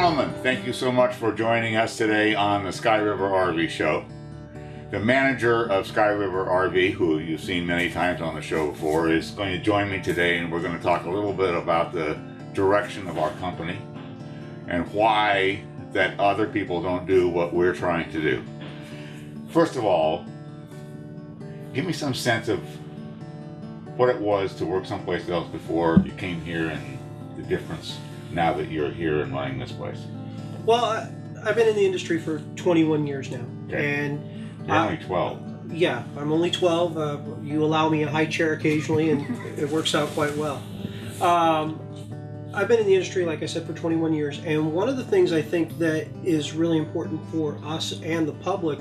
gentlemen, thank you so much for joining us today on the Sky River RV Show. The manager of Sky River RV, who you've seen many times on the show before, is going to join me today, and we're going to talk a little bit about the direction of our company and why that other people don't do what we're trying to do. First of all, give me some sense of what it was to work someplace else before you came here and the difference now that you're here and running this place. Well, I've been in the industry for 21 years now. Okay. And you're only 12. Yeah, I'm only 12. You allow me a high chair occasionally, and it works out quite well. I've been in the industry, like I said, for 21 years, and one of the things I think that is really important for us and the public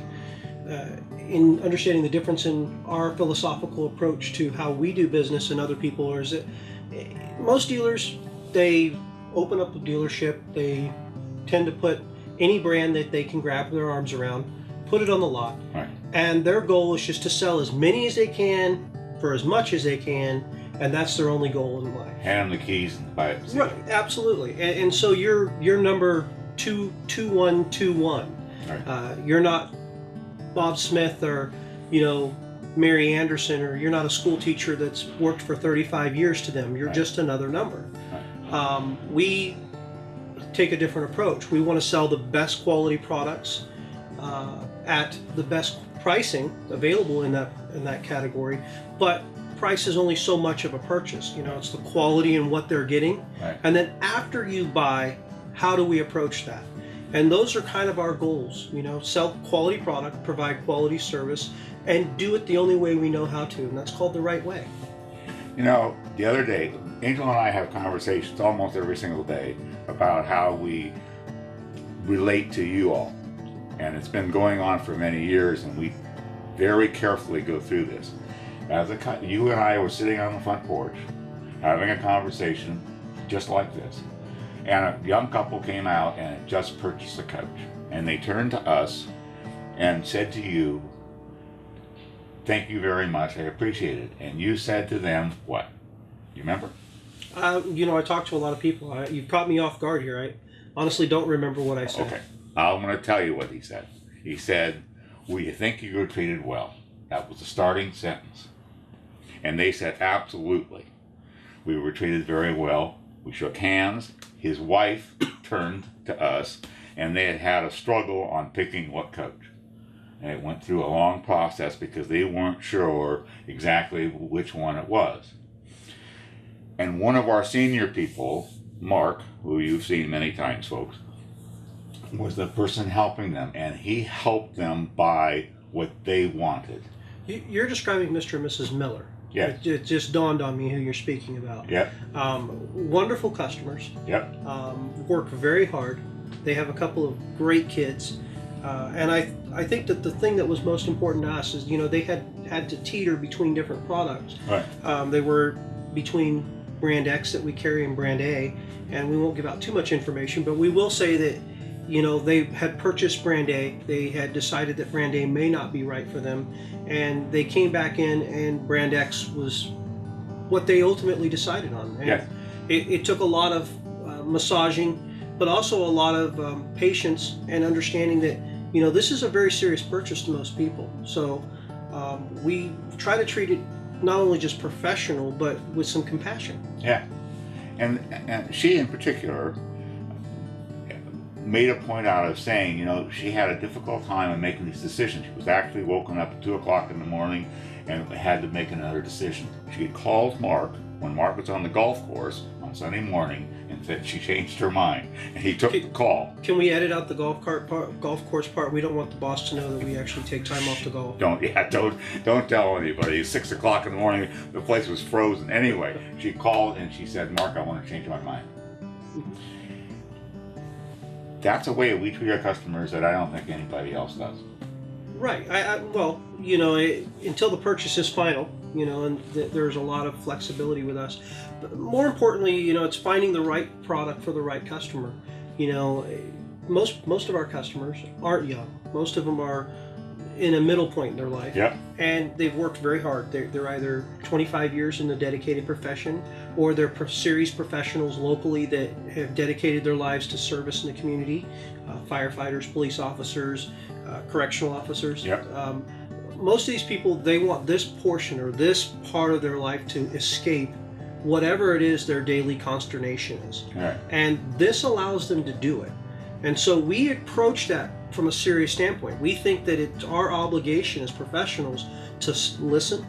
in understanding the difference in our philosophical approach to how we do business and other people is that most dealers, they open up a dealership, they tend to put any brand that they can grab their arms around, put it on the lot, right, and their goal is just to sell as many as they can for as much as they can, and that's their only goal in life. Hand them the keys and buy it. Right, absolutely. And so you're number 2121. Right. You're not Bob Smith or Mary Anderson, or you're not a school teacher that's worked for 35 years to them. You're right, just another number. Right. We take a different approach. We want to sell the best quality products at the best pricing available in that category, but price is only so much of a purchase. It's the quality and what they're getting, right, and then after you buy, how do we approach that? And those are kind of our goals. Sell quality product, provide quality service, and do it the only way we know how to, and that's called the right way. The other day, Angel and I have conversations almost every single day about how we relate to you all. And it's been going on for many years, and we very carefully go through this. You and I were sitting on the front porch, having a conversation just like this. And a young couple came out and had just purchased a couch. And they turned to us and said to you, "Thank you very much, I appreciate it." And you said to them, what? You remember? I talked to a lot of people. You caught me off guard here. I honestly don't remember what I said. Okay, I'm going to tell you what he said. He said, "We think you were treated well." That was the starting sentence. And they said, "Absolutely. We were treated very well." We shook hands. His wife turned to us, and they had had a struggle on picking what coach. And it went through a long process because they weren't sure exactly which one it was. And one of our senior people, Mark, who you've seen many times, folks, was the person helping them, and he helped them buy what they wanted. You're describing Mr. and Mrs. Miller. Yeah. It just dawned on me who you're speaking about. Yep. Wonderful customers. Yep. Work very hard. They have a couple of great kids. And I think that the thing that was most important to us is, they had to teeter between different products. Right. They were between brand X that we carry and brand A, and we won't give out too much information, but we will say that they had purchased brand A, they had decided that brand A may not be right for them, and they came back in and brand X was what they ultimately decided on. And yes, it took a lot of massaging, but also a lot of patience and understanding that this is a very serious purchase to most people. So we try to treat it not only just professional, but with some compassion. yeah. And she in particular made a point out of saying, she had a difficult time in making these decisions. She was actually woken up at 2 o'clock in the morning and had to make another decision. She had called Mark when Mark was on the golf course on Sunday morning and said she changed her mind, and he took the call. Can we edit out the golf course part? We don't want the boss to know that we actually take time off to golf. Don't tell anybody. It's 6 o'clock in the morning. The place was frozen. Anyway, she called and she said, "Mark, I want to change my mind." Mm-hmm. That's a way we treat our customers that I don't think anybody else does. Right. Until the purchase is final, and there's a lot of flexibility with us. But more importantly, it's finding the right product for the right customer. Most of our customers aren't young. Most of them are in a middle point in their life. Yep. And they've worked very hard. They're either 25 years in the dedicated profession, or they're series professionals locally that have dedicated their lives to service in the community, firefighters, police officers, correctional officers. Yep. Most of these people, they want this portion or this part of their life to escape whatever it is their daily consternation is. Right. And this allows them to do it. And so we approach that from a serious standpoint. We think that it's our obligation as professionals to listen,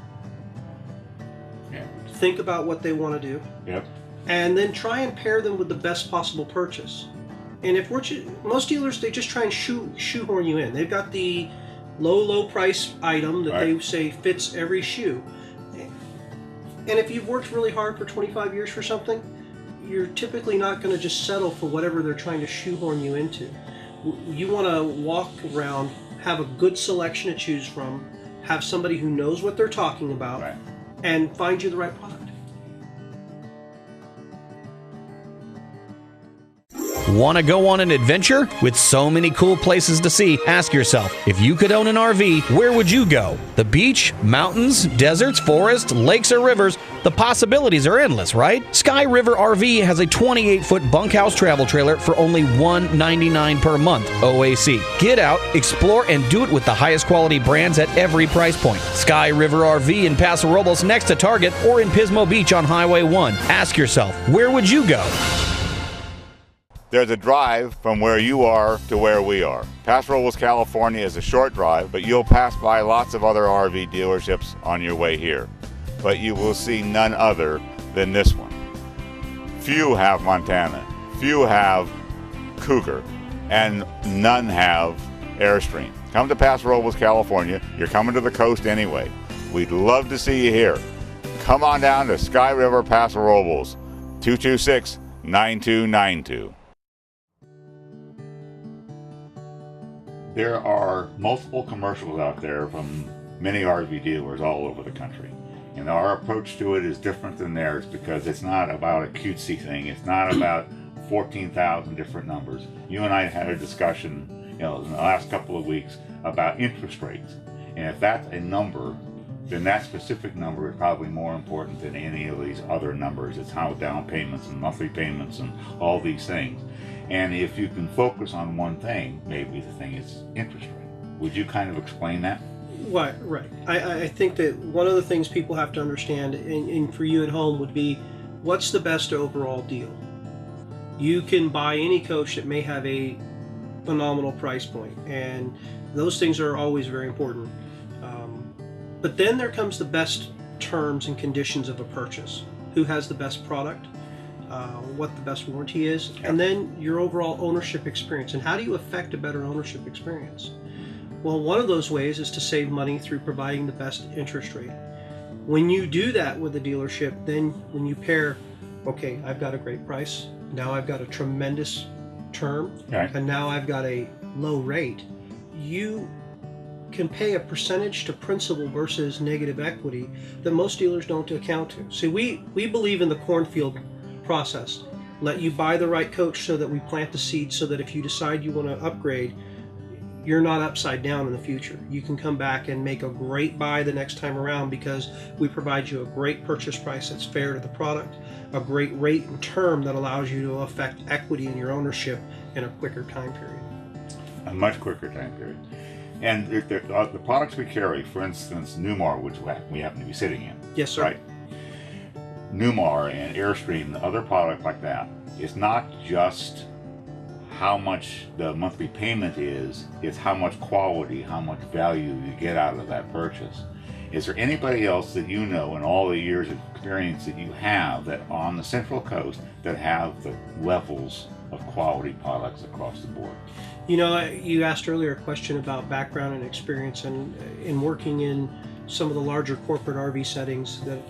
think about what they want to do, yep, and then try and pair them with the best possible purchase. And if most dealers, they just try and shoehorn you in. They've got the low price item that they say fits every shoe. And if you've worked really hard for 25 years for something, you're typically not going to just settle for whatever they're trying to shoehorn you into. You want to walk around, have a good selection to choose from, have somebody who knows what they're talking about, and find you the right product. Want to go on an adventure? With so many cool places to see, ask yourself, if you could own an RV, where would you go? The beach, mountains, deserts, forests, lakes, or rivers? The possibilities are endless, right? Sky River RV has a 28-foot bunkhouse travel trailer for only $199 per month, OAC. Get out, explore, and do it with the highest quality brands at every price point. Sky River RV in Paso Robles next to Target or in Pismo Beach on Highway 1. Ask yourself, where would you go? There's a drive from where you are to where we are. Paso Robles, California is a short drive, but you'll pass by lots of other RV dealerships on your way here. But you will see none other than this one. Few have Montana, few have Cougar, and none have Airstream. Come to Paso Robles, California. You're coming to the coast anyway. We'd love to see you here. Come on down to Sky River, Paso Robles, 226-9292. There are multiple commercials out there from many RV dealers all over the country. And our approach to it is different than theirs because it's not about a cutesy thing. It's not about 14,000 different numbers. You and I had a discussion, in the last couple of weeks about interest rates. And if that's a number, then that specific number is probably more important than any of these other numbers. It's how down payments and monthly payments and all these things. And if you can focus on one thing, maybe the thing is interest rate. Would you kind of explain that? Right. I think that one of the things people have to understand, and for you at home, would be what's the best overall deal. You can buy any coach that may have a phenomenal price point, and those things are always very important. But then there comes the best terms and conditions of a purchase. Who has the best product? What the best warranty is, and then your overall ownership experience. And how do you affect a better ownership experience? Well, one of those ways is to save money through providing the best interest rate. When you do that with a dealership, then when you pair, okay, I've got a great price, now I've got a tremendous term, and now I've got a low rate, you can pay a percentage to principal versus negative equity that most dealers don't account to. See, we believe in the cornfield process. Let you buy the right coach so that we plant the seed so that if you decide you want to upgrade, you're not upside down in the future. You can come back and make a great buy the next time around because we provide you a great purchase price that's fair to the product, a great rate and term that allows you to affect equity in your ownership in a quicker time period. A much quicker time period. And the products we carry, for instance, Newmar, which we happen to be sitting in. Yes, sir. Right? Newmar and Airstream and other products like that, it's not just how much the monthly payment is, it's how much quality, how much value you get out of that purchase. Is there anybody else that you know in all the years of experience that you have that on the Central Coast that have the levels of quality products across the board? You know, you asked earlier a question about background and experience, and in working in some of the larger corporate RV settings that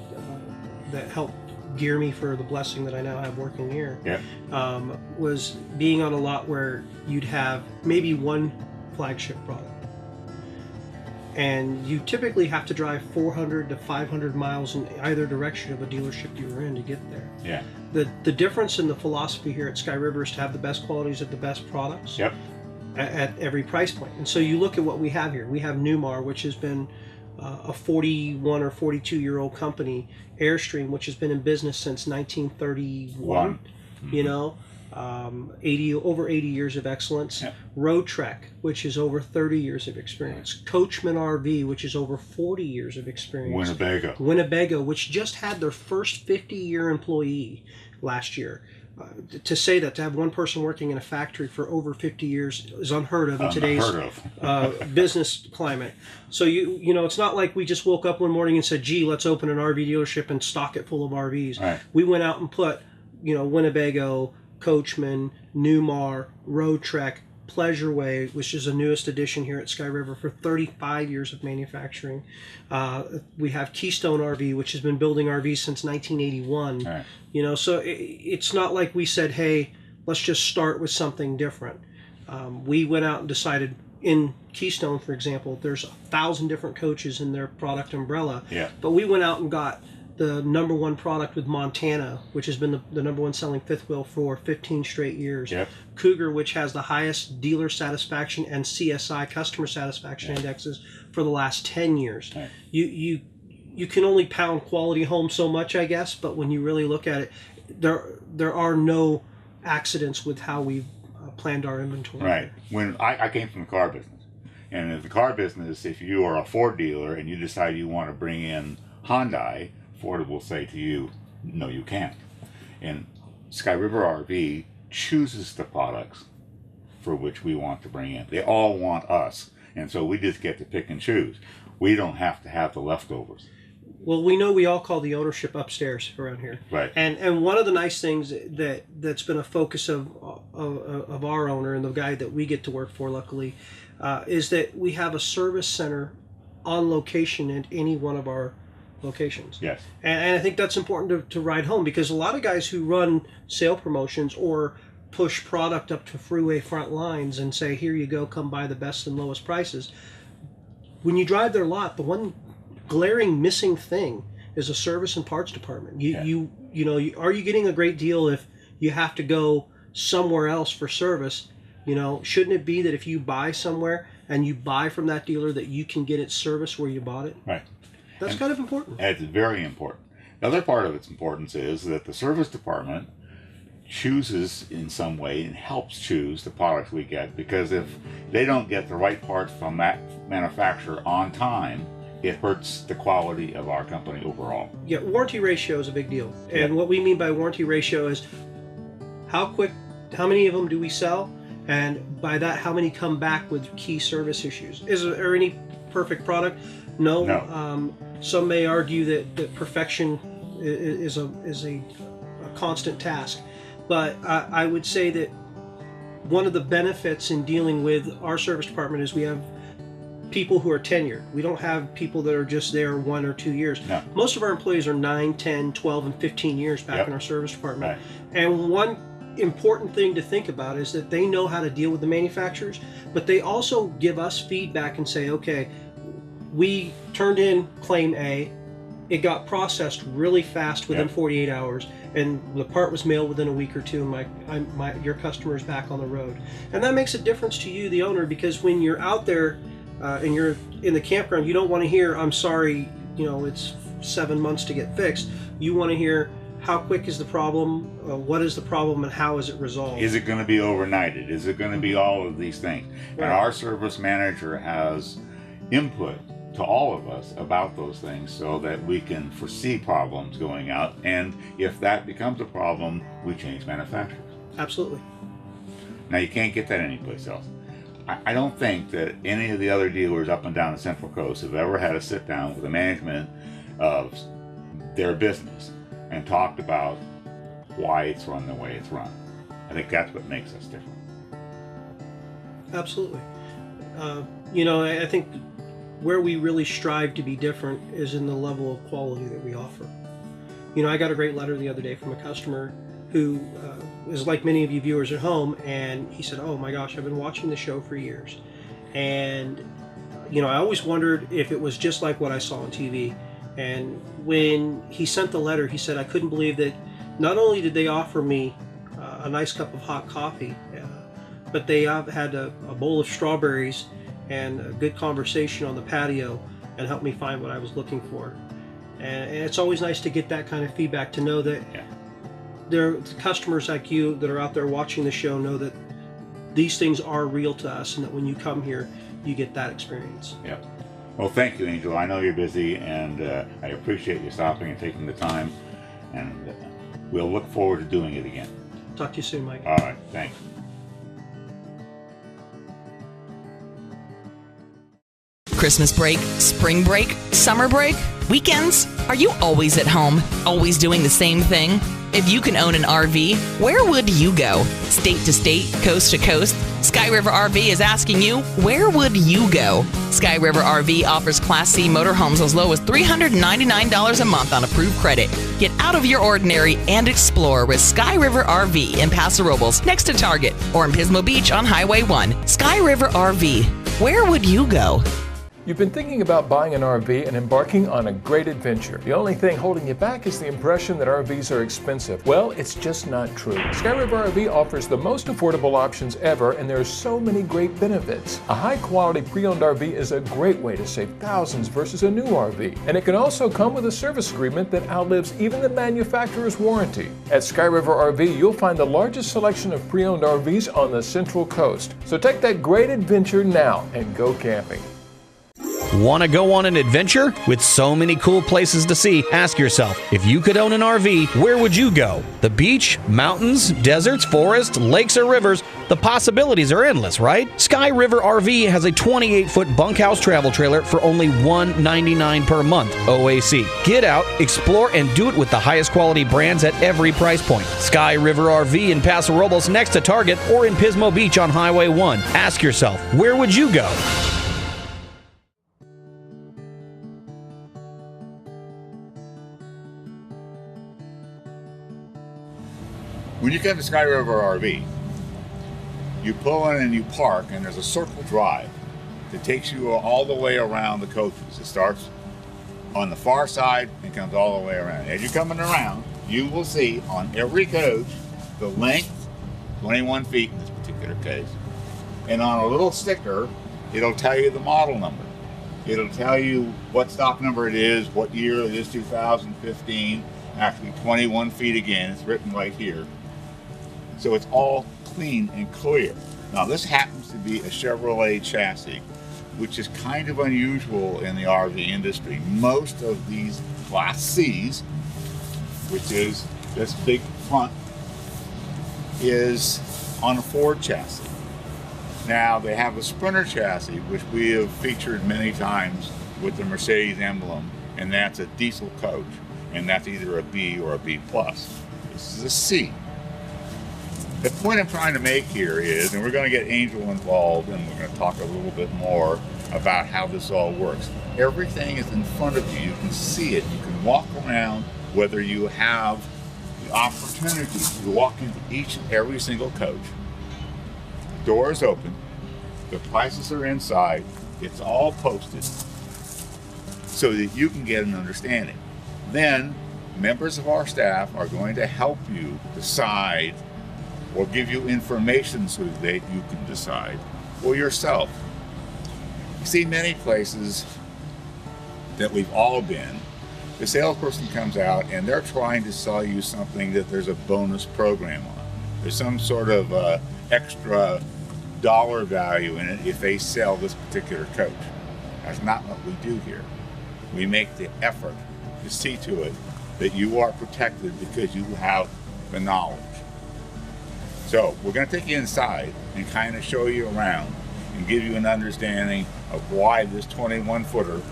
helped gear me for the blessing that I now have working here. Was being on a lot where you'd have maybe one flagship product, and you typically have to drive 400 to 500 miles in either direction of a dealership you were in to get there. The difference in the philosophy here at Sky River is to have the best qualities at the best products at every price point. And so you look at what we have here. We have Newmar, which has been a 41 or 42-year-old company, Airstream, which has been in business since 1931, you know, over 80 years of excellence. Yeah. Road Trek, which is over 30 years of experience. Coachman RV, which is over 40 years of experience. Winnebago, which just had their first 50-year employee last year. To say that, to have one person working in a factory for over 50 years is unheard of in today's business climate. So you know, it's not like we just woke up one morning and said, gee, let's open an RV dealership and stock it full of RVs. Right. We went out and put, you know, Winnebago, Coachman, Newmar, Road Trek, Pleasureway, which is the newest addition here at Sky River, for 35 years of manufacturing. We have Keystone RV, which has been building RVs since 1981. Right. You know, so it's not like we said, hey, let's just start with something different. We went out and decided, in Keystone, for example, there's 1,000 different coaches in their product umbrella. Yeah. But we went out and got the #1 product with Montana, which has been the #1 selling fifth wheel for 15 straight years. Yep. Cougar, which has the highest dealer satisfaction and CSI, customer satisfaction indexes, for the last 10 years. Right. You can only pound quality home so much, I guess, but when you really look at it, there are no accidents with how we've planned our inventory. Right. When I came from the car business, and in the car business, if you are a Ford dealer and you decide you want to bring in Hyundai, Ford will say to you, no, you can't. And Sky River RV chooses the products for which we want to bring in. They all want us, and so we just get to pick and choose. We don't have to have the leftovers. Well, we know we all call the ownership upstairs around here. Right. And one of the nice things that's been a focus of our owner and the guy that we get to work for, luckily, is that we have a service center on location at any one of our locations. Yes. And I think that's important to ride home, because a lot of guys who run sale promotions or push product up to freeway front lines and say, here you go, come buy the best and lowest prices. When you drive their lot, the one glaring missing thing is a service and parts department. You know, are you getting a great deal if you have to go somewhere else for service? You know, shouldn't it be that if you buy somewhere and you buy from that dealer, that you can get it serviced where you bought it? Right. That's kind of important. It's very important. The other part of its importance is that the service department chooses in some way and helps choose the products we get, because if they don't get the right parts from that manufacturer on time, it hurts the quality of our company overall. Yeah, warranty ratio is a big deal. And what we mean by warranty ratio is how many of them do we sell? And by that, how many come back with key service issues? Is there any perfect product? No. Some may argue that perfection is a constant task. But I would say that one of the benefits in dealing with our service department is we have people who are tenured. We don't have people that are just there 1 or 2 years. No. Most of our employees are 9, 10, 12, and 15 years back in our service department. Right. And one important thing to think about is that they know how to deal with the manufacturers, but they also give us feedback and say, okay, we turned in claim A, it got processed really fast within 48 hours, and the part was mailed within a week or two, and your customer's back on the road. And that makes a difference to you, the owner, because when you're out there and you're in the campground, you don't want to hear, I'm sorry, you know, it's 7 months to get fixed. You want to hear, how quick is the problem, what is the problem, and how is it resolved? Is it going to be overnighted? Is it going to be all of these things? Right. And our service manager has input to all of us about those things so that we can foresee problems going out, and if that becomes a problem, we change manufacturers. Absolutely. Now, you can't get that anyplace else. I don't think that any of the other dealers up and down the Central Coast have ever had a sit down with the management of their business and talked about why it's run the way it's run. I think that's what makes us different. Absolutely. You know, I think where we really strive to be different is in the level of quality that we offer. You know, I got a great letter the other day from a customer who is like many of you viewers at home, and he said, oh my gosh, I've been watching the show for years. And, you know, I always wondered if it was just like what I saw on TV. And when he sent the letter, he said, I couldn't believe that not only did they offer me a nice cup of hot coffee, but they had a bowl of strawberries and a good conversation on the patio and helped me find what I was looking for. And it's always nice to get that kind of feedback, to know that there are customers like you that are out there watching the show know that these things are real to us, and that when you come here, you get that experience. Yeah. Well, thank you, Angel. I know you're busy, and I appreciate you stopping and taking the time, and we'll look forward to doing it again. Talk to you soon, Mike. All right, thanks. Christmas break, spring break, summer break, weekends? Are you always at home, always doing the same thing? If you can own an RV, where would you go? State to state, coast to coast? Sky River RV is asking you, where would you go? Sky River RV offers Class C motorhomes as low as $399 a month on approved credit. Get out of your ordinary and explore with Sky River RV in Paso Robles, next to Target, or in Pismo Beach on Highway 1. Sky River RV, where would you go? You've been thinking about buying an RV and embarking on a great adventure. The only thing holding you back is the impression that RVs are expensive. Well, it's just not true. Sky River RV offers the most affordable options ever, and there are so many great benefits. A high-quality pre-owned RV is a great way to save thousands versus a new RV. And it can also come with a service agreement that outlives even the manufacturer's warranty. At Sky River RV, you'll find the largest selection of pre-owned RVs on the Central Coast. So take that great adventure now and go camping. Want to go on an adventure? With so many cool places to see, ask yourself, if you could own an RV, where would you go? The beach, mountains, deserts, forests, lakes, or rivers? The possibilities are endless, right? Sky River RV has a 28-foot bunkhouse travel trailer for only $199 per month, OAC. Get out, explore, and do it with the highest quality brands at every price point. Sky River RV in Paso Robles next to Target, or in Pismo Beach on Highway 1. Ask yourself, where would you go? When you come to Sky River RV, you pull in and you park, and there's a circle drive that takes you all the way around the coaches. It starts on the far side and comes all the way around. As you're coming around, you will see on every coach the length, 21 feet in this particular case, and on a little sticker, it'll tell you the model number. It'll tell you what stock number it is, what year it is, 2015, actually 21 feet again, it's written right here. So it's all clean and clear. Now this happens to be a Chevrolet chassis, which is kind of unusual in the RV industry. Most of these Class Cs, which is this big front, is on a Ford chassis. Now they have a Sprinter chassis, which we have featured many times with the Mercedes emblem, and that's a diesel coach, and that's either a B or a B+. This is a C. The point I'm trying to make here is, and we're going to get Angel involved, and we're going to talk a little bit more about how this all works. Everything is in front of you. You can see it. You can walk around, whether you have the opportunity to walk into each and every single coach. The door is open. The prices are inside. It's all posted so that you can get an understanding. Then, members of our staff are going to help you decide or give you information so that you can decide for yourself. You see, many places that we've all been, the salesperson comes out and they're trying to sell you something that there's a bonus program on. There's some sort of extra dollar value in it if they sell this particular coach. That's not what we do here. We make the effort to see to it that you are protected because you have the knowledge. So we're going to take you inside and kind of show you around and give you an understanding of why this 21-footer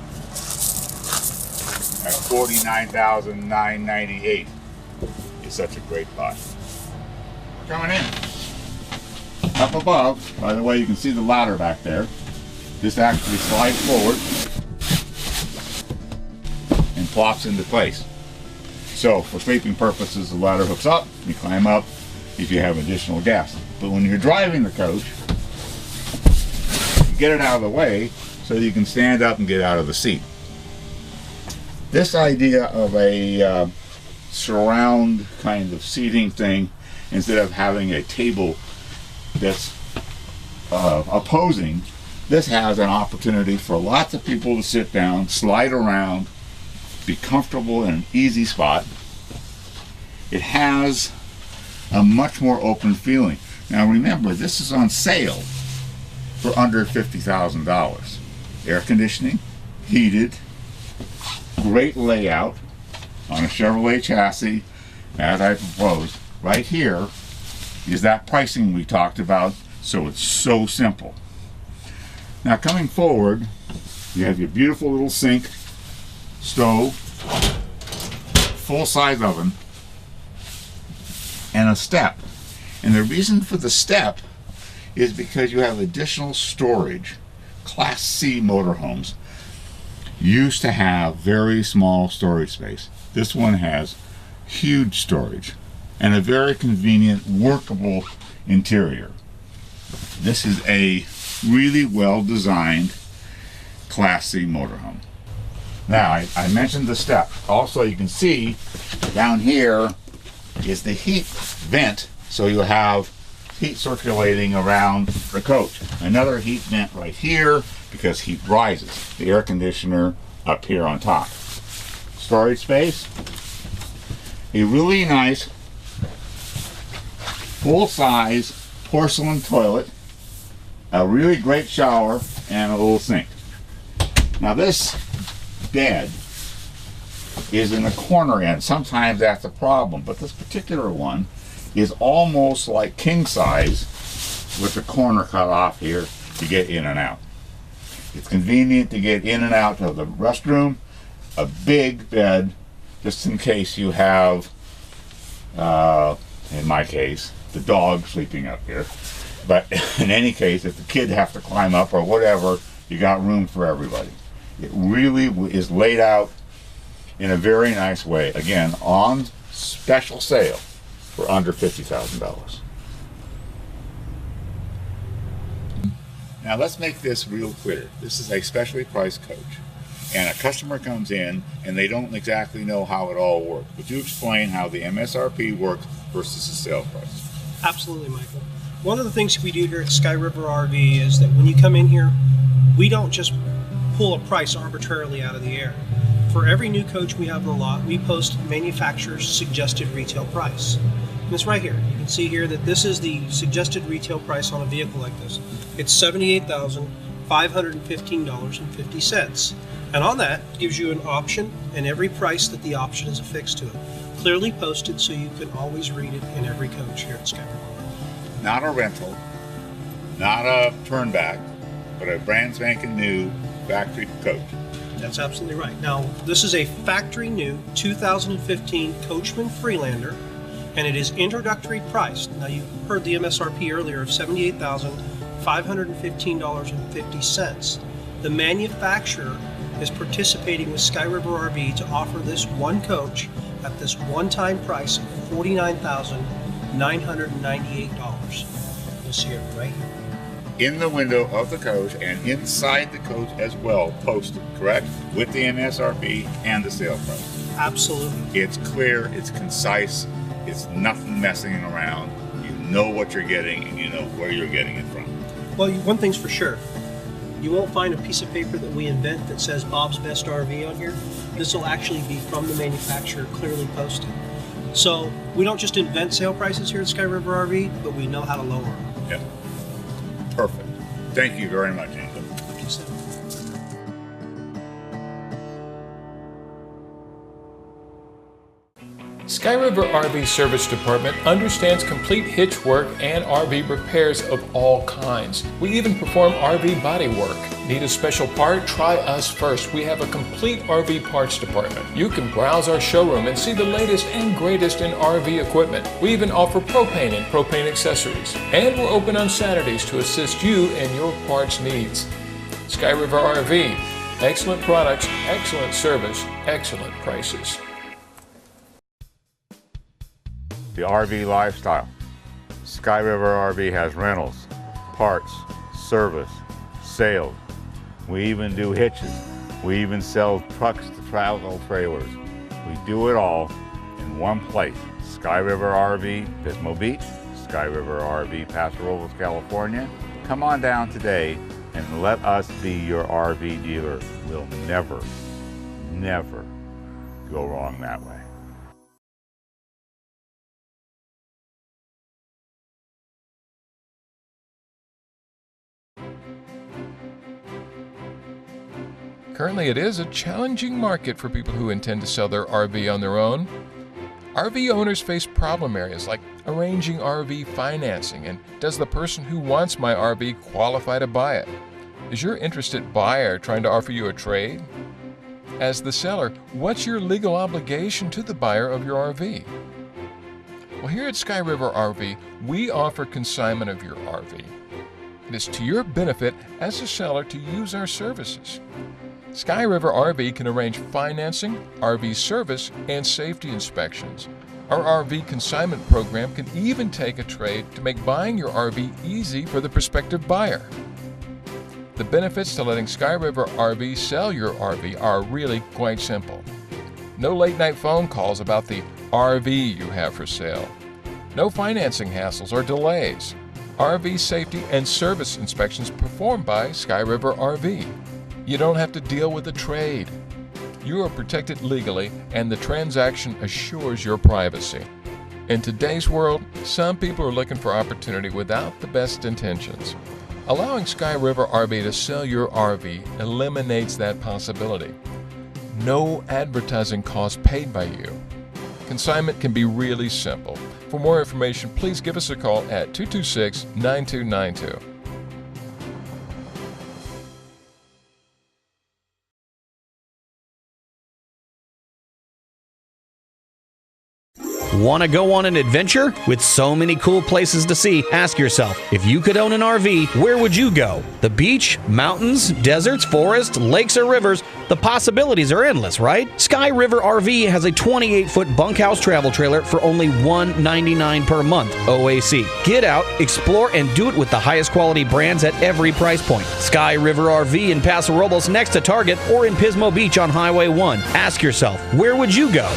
at $49,998 is such a great buy. We're coming in. Up above, by the way, you can see the ladder back there. This actually slides forward and plops into place. So for sleeping purposes, the ladder hooks up, you climb up if you have additional gas. But when you're driving the coach, you get it out of the way so you can stand up and get out of the seat. This idea of a surround kind of seating thing, instead of having a table that's opposing, This has an opportunity for lots of people to sit down, slide around, be comfortable in an easy spot. It has a much more open feeling. Now remember, this is on sale for under $50,000. Air conditioning, heated, great layout on a Chevrolet chassis as I proposed. Right here is that pricing we talked about, so it's so simple. Now coming forward, you have your beautiful little sink, stove, full-size oven, and a step. And the reason for the step is because you have additional storage. Class C motorhomes used to have very small storage space. This one has huge storage and a very convenient, workable interior. This is a really well-designed Class C motorhome. Now, I mentioned the step. Also, you can see down here is the heat vent, so you have heat circulating around the coach. Another heat vent right here because heat rises. The air conditioner up here on top. Storage space. A really nice full-size porcelain toilet, a really great shower, and a little sink. Now this bed is in the corner end. Sometimes that's a problem, but this particular one is almost like king size with the corner cut off here to get in and out. It's convenient to get in and out of the restroom. A big bed, just in case you have, in my case, the dog sleeping up here. But in any case, if the kid have to climb up or whatever, you got room for everybody. It really is laid out in a very nice way. Again, on special sale for under $50,000. Now let's make this real clear. This is a specially priced coach. And a customer comes in and they don't exactly know how it all works. Would you explain how the MSRP works versus the sale price? Absolutely, Michael. One of the things we do here at Sky River RV is that when you come in here, we don't just pull a price arbitrarily out of the air. For every new coach we have in the lot, we post manufacturer's suggested retail price. And it's right here. You can see here that this is the suggested retail price on a vehicle like this. It's $78,515.50. And on that gives you an option and every price that the option is affixed to it. Clearly posted so you can always read it in every coach here at Sky River. Not a rental, not a turnback, but a brand spanking new factory coach. That's absolutely right. Now, this is a factory new 2015 Coachman Freelander, and it is introductory priced. Now, you heard the MSRP earlier of $78,515.50. The manufacturer is participating with Sky River RV to offer this one coach at this one-time price of $49,998. You'll see it right here. In the window of the coach and inside the coach as well, posted, correct? With the MSRP and the sale price. Absolutely. It's clear, it's concise, it's nothing messing around. You know what you're getting and you know where you're getting it from. Well, one thing's for sure. You won't find a piece of paper that we invent that says Bob's Best RV on here. This will actually be from the manufacturer, clearly posted. So we don't just invent sale prices here at Sky River RV, but we know how to lower them. Yeah. Perfect. Thank you very much, Angel. Like you said. Sky River RV Service Department understands complete hitch work and RV repairs of all kinds. We even perform RV body work. Need a special part? Try us first. We have a complete RV parts department. You can browse our showroom and see the latest and greatest in RV equipment. We even offer propane and propane accessories. And we're open on Saturdays to assist you in your parts needs. Sky River RV. Excellent products, excellent service, excellent prices. The RV lifestyle. Sky River RV has rentals, parts, service, sales. We even do hitches. We even sell trucks to travel trailers. We do it all in one place. Sky River RV, Pismo Beach, Sky River RV, Paso Robles, California. Come on down today and let us be your RV dealer. We'll never, never go wrong that way. Currently, it is a challenging market for people who intend to sell their RV on their own. RV owners face problem areas like arranging RV financing, and does the person who wants my RV qualify to buy it? Is your interested buyer trying to offer you a trade? As the seller, what's your legal obligation to the buyer of your RV? Well, here at Sky River RV, we offer consignment of your RV. It is to your benefit as a seller to use our services. Sky River RV can arrange financing, RV service, and safety inspections. Our RV consignment program can even take a trade to make buying your RV easy for the prospective buyer. The benefits to letting Sky River RV sell your RV are really quite simple. No late-night phone calls about the RV you have for sale. No financing hassles or delays. RV safety and service inspections performed by Sky River RV. You don't have to deal with a trade. You are protected legally, and the transaction assures your privacy. In today's world, some people are looking for opportunity without the best intentions. Allowing Sky River RV to sell your RV eliminates that possibility. No advertising costs paid by you. Consignment can be really simple. For more information, please give us a call at 226-9292. Want to go on an adventure? With so many cool places to see, ask yourself, if you could own an RV, where would you go? The beach, mountains, deserts, forests, lakes, or rivers? The possibilities are endless, right? Sky River RV has a 28-foot bunkhouse travel trailer for only $199 per month, OAC. Get out, explore, and do it with the highest quality brands at every price point. Sky River RV in Paso Robles next to Target, or in Pismo Beach on Highway 1. Ask yourself, where would you go?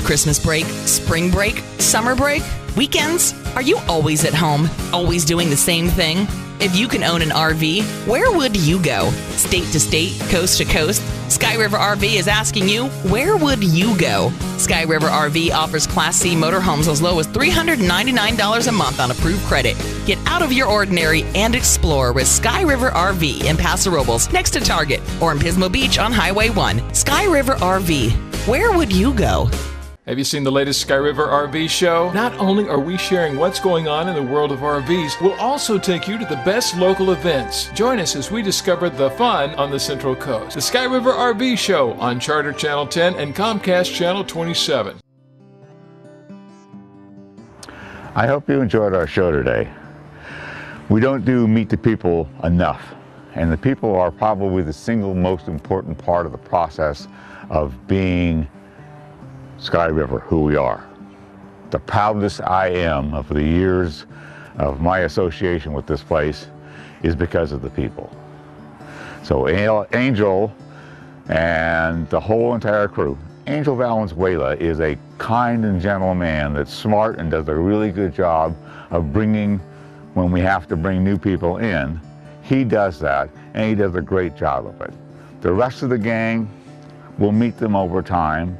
Christmas break, spring break, summer break, weekends? Are you always at home, always doing the same thing? If you can own an RV, where would you go? State to state, coast to coast? Sky River RV is asking you, where would you go? Sky River RV offers Class C motorhomes as low as $399 a month on approved credit. Get out of your ordinary and explore with Sky River RV in Paso Robles, next to Target, or in Pismo Beach on Highway 1. Sky River RV, where would you go? Have you seen the latest Sky River RV show? Not only are we sharing what's going on in the world of RVs, we'll also take you to the best local events. Join us as we discover the fun on the Central Coast. The Sky River RV show on Charter Channel 10 and Comcast Channel 27. I hope you enjoyed our show today. We don't do Meet the People enough, and the people are probably the single most important part of the process of being Sky River, who we are. The proudest I am of the years of my association with this place is because of the people. So Angel and the whole entire crew, Angel Valenzuela is a kind and gentle man that's smart and does a really good job of bringing, when we have to bring new people in, he does that, and he does a great job of it. The rest of the gang, we'll meet them over time.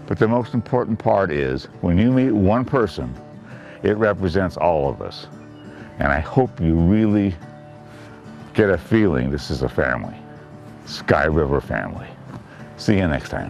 But the most important part is, when you meet one person, it represents all of us. And I hope you really get a feeling this is a family. Sky River family. See you next time.